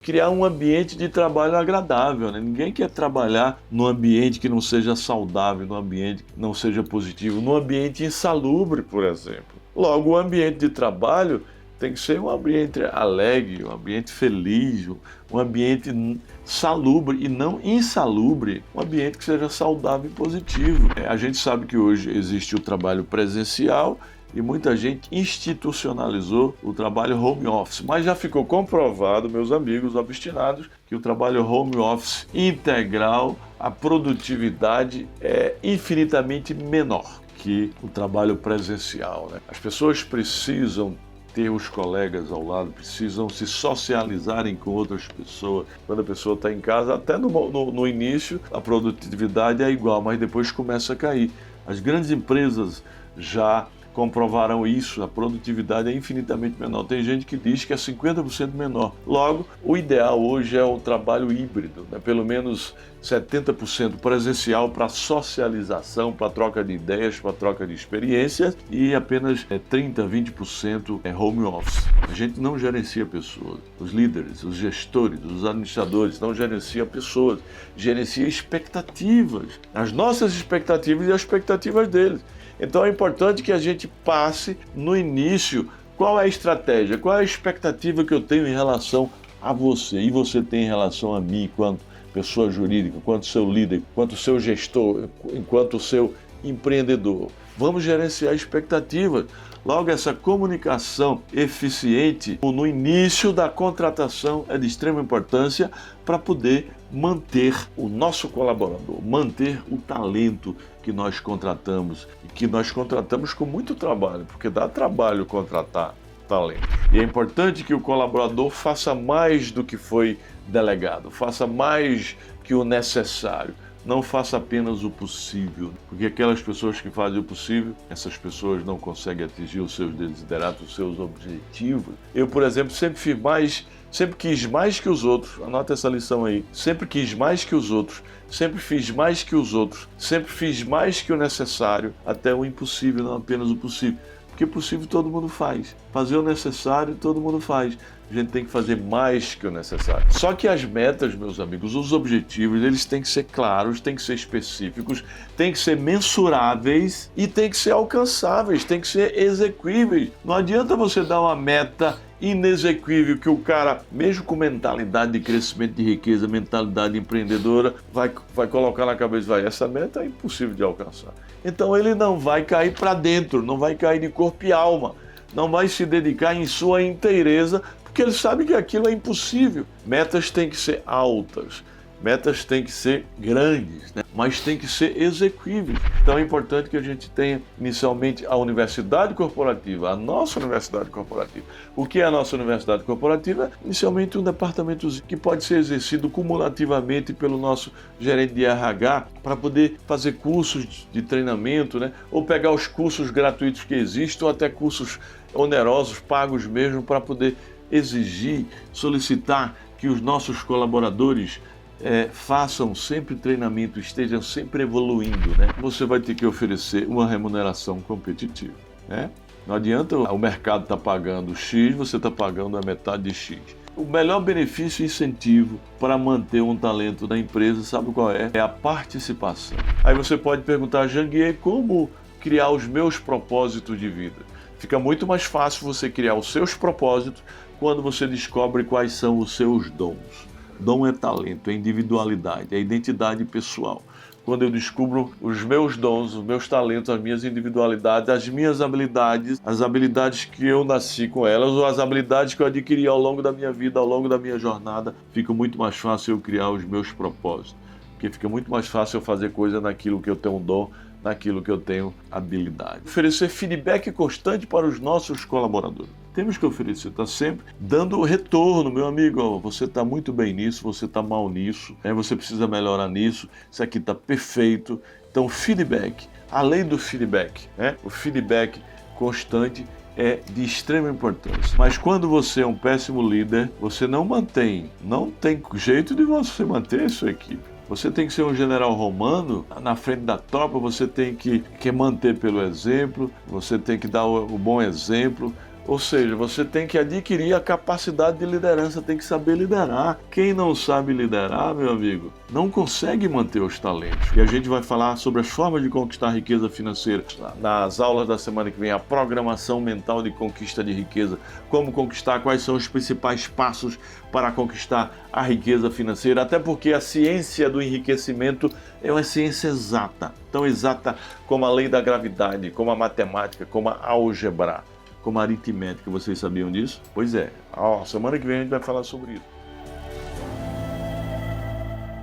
criar um ambiente de trabalho agradável, né? Ninguém quer trabalhar num ambiente que não seja saudável, num ambiente que não seja positivo, num ambiente insalubre, por exemplo. Logo, o ambiente de trabalho tem que ser um ambiente alegre, um ambiente feliz, um ambiente salubre e não insalubre, um ambiente que seja saudável e positivo. A gente sabe que hoje existe o trabalho presencial e muita gente institucionalizou o trabalho home office, mas já ficou comprovado, meus amigos obstinados, que o trabalho home office integral, a produtividade é infinitamente menor que o trabalho presencial, né? As pessoas precisam ter os colegas ao lado, precisam se socializarem com outras pessoas. Quando a pessoa está em casa, até no início, a produtividade é igual, mas depois começa a cair. As grandes empresas já comprovaram isso, a produtividade é infinitamente menor. Tem gente que diz que é 50% menor. Logo, o ideal hoje é o trabalho híbrido, né? Pelo menos 70% presencial para socialização, para troca de ideias, para troca de experiências e apenas 30%, 20% é home office. A gente não gerencia pessoas. Os líderes, os gestores, os administradores não gerenciam pessoas, gerencia expectativas, as nossas expectativas e as expectativas deles. Então é importante que a gente passe no início qual é a estratégia, qual é a expectativa que eu tenho em relação a você e você tem em relação a mim enquanto pessoa jurídica, enquanto seu líder, enquanto seu gestor, enquanto seu empreendedor. Vamos gerenciar expectativas. Logo, essa comunicação eficiente no início da contratação é de extrema importância para poder manter o nosso colaborador, manter o talento que nós contratamos e que nós contratamos com muito trabalho, porque dá trabalho contratar talento. E é importante que o colaborador faça mais do que foi delegado, faça mais que o necessário. Não faça apenas o possível, porque aquelas pessoas que fazem o possível, essas pessoas não conseguem atingir os seus desideratos, os seus objetivos. Eu, por exemplo, sempre quis mais que os outros, anota essa lição aí, sempre quis mais que os outros, sempre fiz mais que os outros, sempre fiz mais que o necessário, até o impossível, não apenas o possível. Porque possível todo mundo faz, fazer o necessário todo mundo faz. A gente tem que fazer mais que o necessário. Só que as metas, meus amigos, os objetivos, eles têm que ser claros, têm que ser específicos, têm que ser mensuráveis e têm que ser alcançáveis, têm que ser execuíveis. Não adianta você dar uma meta inexequível que o cara, mesmo com mentalidade de crescimento de riqueza, mentalidade empreendedora, vai colocar na cabeça, essa meta é impossível de alcançar. Então ele não vai cair para dentro, não vai cair de corpo e alma, não vai se dedicar em sua inteireza, porque ele sabe que aquilo é impossível. Metas têm que ser altas, metas têm que ser grandes, né? Mas têm que ser execuíveis. Então é importante que a gente tenha inicialmente a universidade corporativa, a nossa universidade corporativa. O que é a nossa universidade corporativa? Inicialmente um departamento que pode ser exercido cumulativamente pelo nosso gerente de RH para poder fazer cursos de treinamento, né? Ou pegar os cursos gratuitos que existem ou até cursos onerosos, pagos mesmo, para poder exigir, solicitar que os nossos colaboradores façam sempre treinamento, estejam sempre evoluindo, né? Você vai ter que oferecer uma remuneração competitiva, né? Não adianta o mercado estar pagando X, você está pagando a metade de X. O melhor benefício e incentivo para manter um talento da empresa, sabe qual é? É a participação. Aí você pode perguntar, Janguier, como criar os meus propósitos de vida? Fica muito mais fácil você criar os seus propósitos quando você descobre quais são os seus dons. Dom é talento, é individualidade, é identidade pessoal. Quando eu descubro os meus dons, os meus talentos, as minhas individualidades, as minhas habilidades, as habilidades que eu nasci com elas ou as habilidades que eu adquiri ao longo da minha vida, ao longo da minha jornada, fica muito mais fácil eu criar os meus propósitos. Porque fica muito mais fácil eu fazer coisa naquilo que eu tenho dom, naquilo que eu tenho habilidade. Oferecer feedback constante para os nossos colaboradores. Temos que oferecer, está sempre dando retorno, meu amigo, ó, você está muito bem nisso, você está mal nisso, você precisa melhorar nisso, isso aqui está perfeito. Então, feedback, além do feedback, o feedback constante é de extrema importância. Mas quando você é um péssimo líder, você não tem jeito de você manter a sua equipe. Você tem que ser um general romano, na frente da tropa você tem que manter pelo exemplo, você tem que dar o bom exemplo, Ou seja, você tem que adquirir a capacidade de liderança, tem que saber liderar. Quem não sabe liderar, meu amigo, não consegue manter os talentos. E a gente vai falar sobre as formas de conquistar riqueza financeira nas aulas da semana que vem, a programação mental de conquista de riqueza, como conquistar, quais são os principais passos para conquistar a riqueza financeira, até porque a ciência do enriquecimento é uma ciência exata, tão exata como a lei da gravidade, como a matemática, como a álgebra, como a aritmética. Vocês sabiam disso? Pois é, semana que vem a gente vai falar sobre isso.